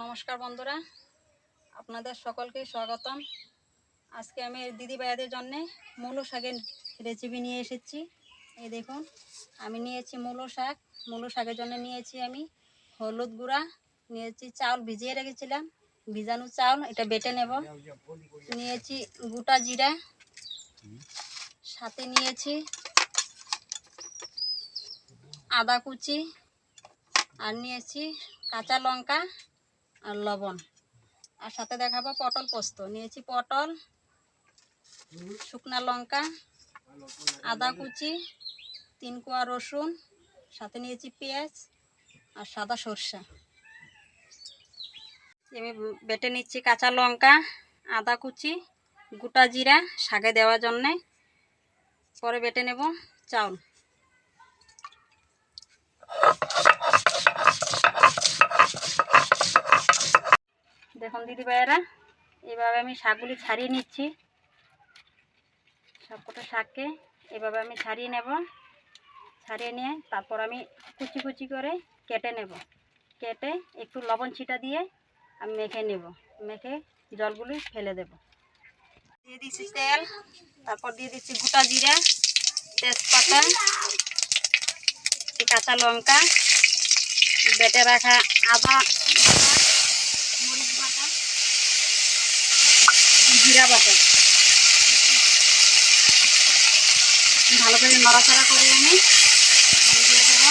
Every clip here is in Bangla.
নমস্কার বন্ধুরা, আপনাদের সকলকে স্বাগতম। আজকে আমি দিদি ভাইয়াদের জন্য মূলো শাকের রেসিপি নিয়ে এসেছি। এই দেখুন, আমি নিয়েছি মূলো শাকের জন্য নিয়েছি আমি হলুদ গুঁড়া, নিয়েছি চাউল ভিজিয়ে রেখেছিলাম, ভিজানো চাউল, এটা বেটে নেব। নিয়েছি গোটা জিরা, সাথে নিয়েছি আদা কুচি, আর নিয়েছি কাঁচা লঙ্কা আর লবণ, আর সাথে দেখাবো পটল পোস্ত। নিয়েছি পটল, শুকনা লঙ্কা, আদা কুচি, 3 কোয়া রসুন, সাথে নিয়েছি পেঁয়াজ আর সাদা সরষা। আমি বেটে নিচ্ছি কাঁচা লঙ্কা, আদা কুচি, গোটা জিরা শাকে দেওয়ার জন্যে। পরে বেটে নেব চাউল। দেখুন দিদি ভাইয়েরা, এইভাবে আমি শাকগুলি ছাড়িয়ে নিচ্ছি। সবকটা শাককে এভাবে আমি ছাড়িয়ে নেব। ছাড়িয়ে নিয়ে তারপর আমি কুচি কুচি করে কেটে নেব। কেটে একটু লবণ ছিটা দিয়ে আমি মেখে নেব। মেখে জলগুলি ফেলে দেব। দিয়ে দিচ্ছি তেল, তারপর দিয়ে দিচ্ছি গোটা জিরা, তেজপাতা, কাঁচা লঙ্কা, বেটে রাখা আদা, মরিচ বাটা, জিরা বাটা। ভালো করে নড়াচড়া করে আমি দিয়ে দেবো।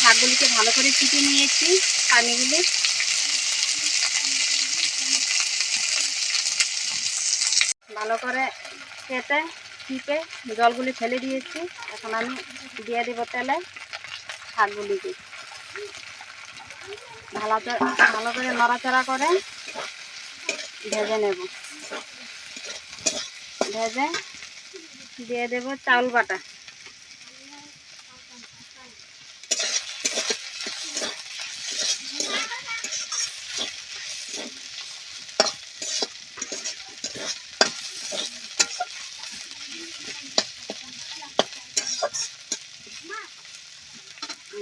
শাকগুলিকে ভালো করে চিপিয়ে নিয়েছি, পানিগুলি ভালো করে কেটে চিপে জলগুলি ফেলে দিয়েছি। এখন আমি দিয়ে দেবো তেলে শাকগুলিকে। ভালো করে নড়াচড়া করে ভেজে নেব। ভেজে দিয়ে দেব চাউল বাটা।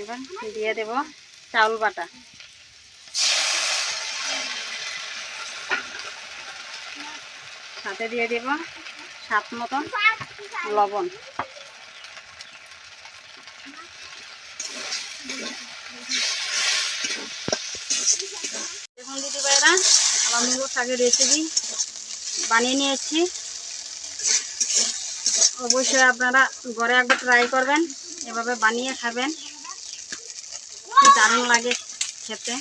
এবার দিয়ে দেব চাউল বাটা। সাথে দিয়ে দেব স্বাদ মতন লবণ। দেখুন দিদি ভাইরা, আমার মূলো শাকের রেসিপি বানিয়ে নিয়েছি। অবশ্যই আপনারা ঘরে একবার ট্রাই করবেন, এভাবে বানিয়ে খাবেন, কি দারুণ লাগে খেতে।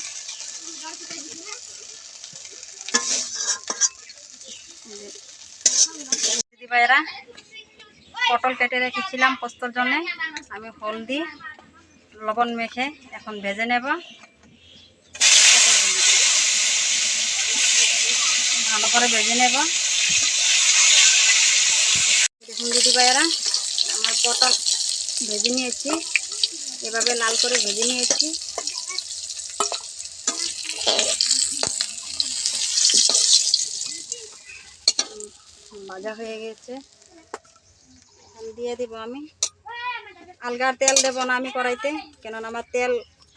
দিদি ভাইরা, পটল কেটে রেখেছিলাম পোস্তর জন্য, আমি হলদি লবণ মেখে এখন ভেজে নেব। ভালো করে ভেজে নেব। দেখুন দিদি ভাইয়েরা, আমার পটল ভেজে নিয়েছি, এভাবে লাল করে ভেজে নিয়েছি। ভাজা হয়ে গেছে। এখন দিয়ে দেব আমি, আলগা তেল দেব না আমি কড়াইতে, কেননা আমার তেল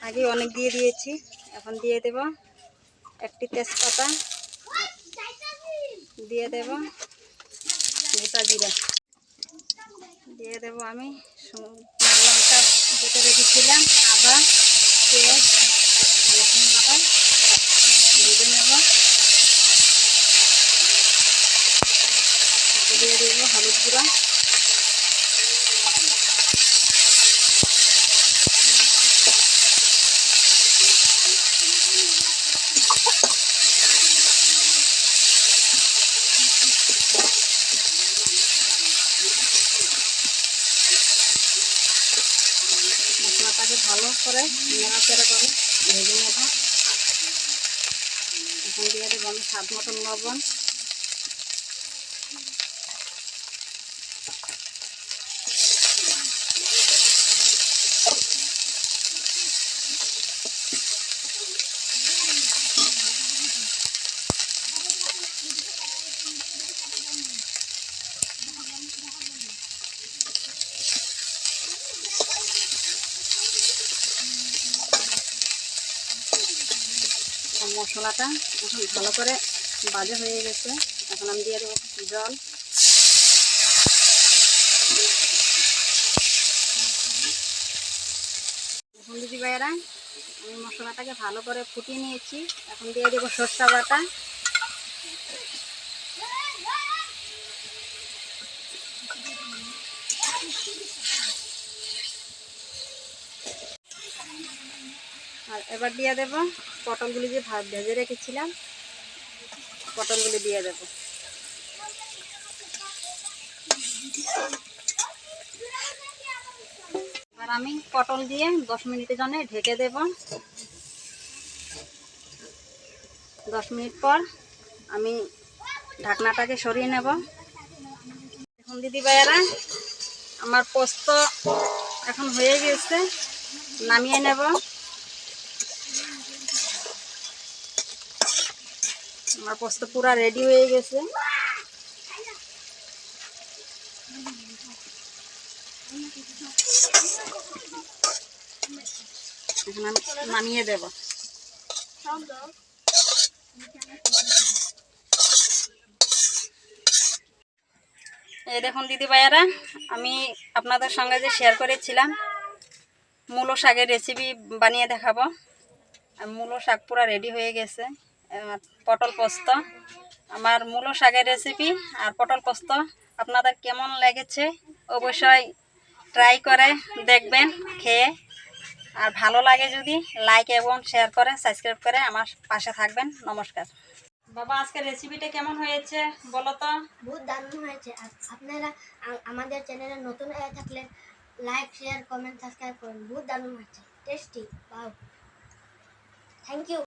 আগে অনেক দিয়ে দিয়েছি। এখন দিয়ে দেব একটি তেজপাতা, দিয়ে দেব গোটা জিরা, দিয়ে দেব আমি লঙ্কা বেটে রেখেছিলাম, আদা, পেঁয়াজ, রসুন বাটা ভেজে নেব। দিয়ে দেব হলুদ গুঁড়া, মশলাটাকে ভালো করে নাড়াচাড়া করে ভেজে নেব। এখন দিয়ে দেবো আমি স্বাদ মতন লবণ, মশলাটা এখন ভালো করে ভাজা হয়ে গেছে। এখন আমি দিয়ে দেবো জল। এখন দিদি ভাইয়েরা আমি মশলাটাকে ভালো করে ফুটিয়ে নিয়েছি। এখন দিয়ে দেবো সরষা বাটা। আর এবার দিয়ে দেবো পটলগুলি যে ভেজে রেখেছিলাম, পটলগুলি দিয়ে দেবো। এবার আমি পটল দিয়ে 10 মিনিটের জন্য ঢেকে দেব। 10 মিনিট পর আমি ঢাকনাটাকে সরিয়ে নেব। এখন দিদি ভাইয়েরা আমার পোস্ত এখন হয়ে গেছে, নামিয়ে নেব। আমার পোস্ত পুরা রেডি হয়ে গেছে। এখন আমি নামিয়ে দেব। এই দেখুন দিদি ভাইয়েরা, আমি আপনাদের সঙ্গে যে শেয়ার করেছিলাম মূলো শাকের রেসিপি বানিয়ে দেখাবো। মূলো শাক পুরা রেডি হয়ে গেছে। পটল পোস্ত, আমার মূলো শাকের রেসিপি আর পটল পোস্ত আপনাদের কেমন লেগেছে অবশ্যই ট্রাই করে দেখবেন খেয়ে। আর ভালো লাগে যদি লাইক এবং শেয়ার করে সাবস্ক্রাইব করে আমার পাশে থাকবেন। নমস্কার। বাবা, আজকের রেসিপিটা কেমন হয়েছে বলো তো? বহুত দারুণ হয়েছে। আপনারা আমাদের চ্যানেলে নতুন হয়ে থাকলে লাইক শেয়ার কমেন্ট সাবস্ক্রাইব করুন। বহুত দারুণ হয়েছে, টেস্টি। Wow, thank you.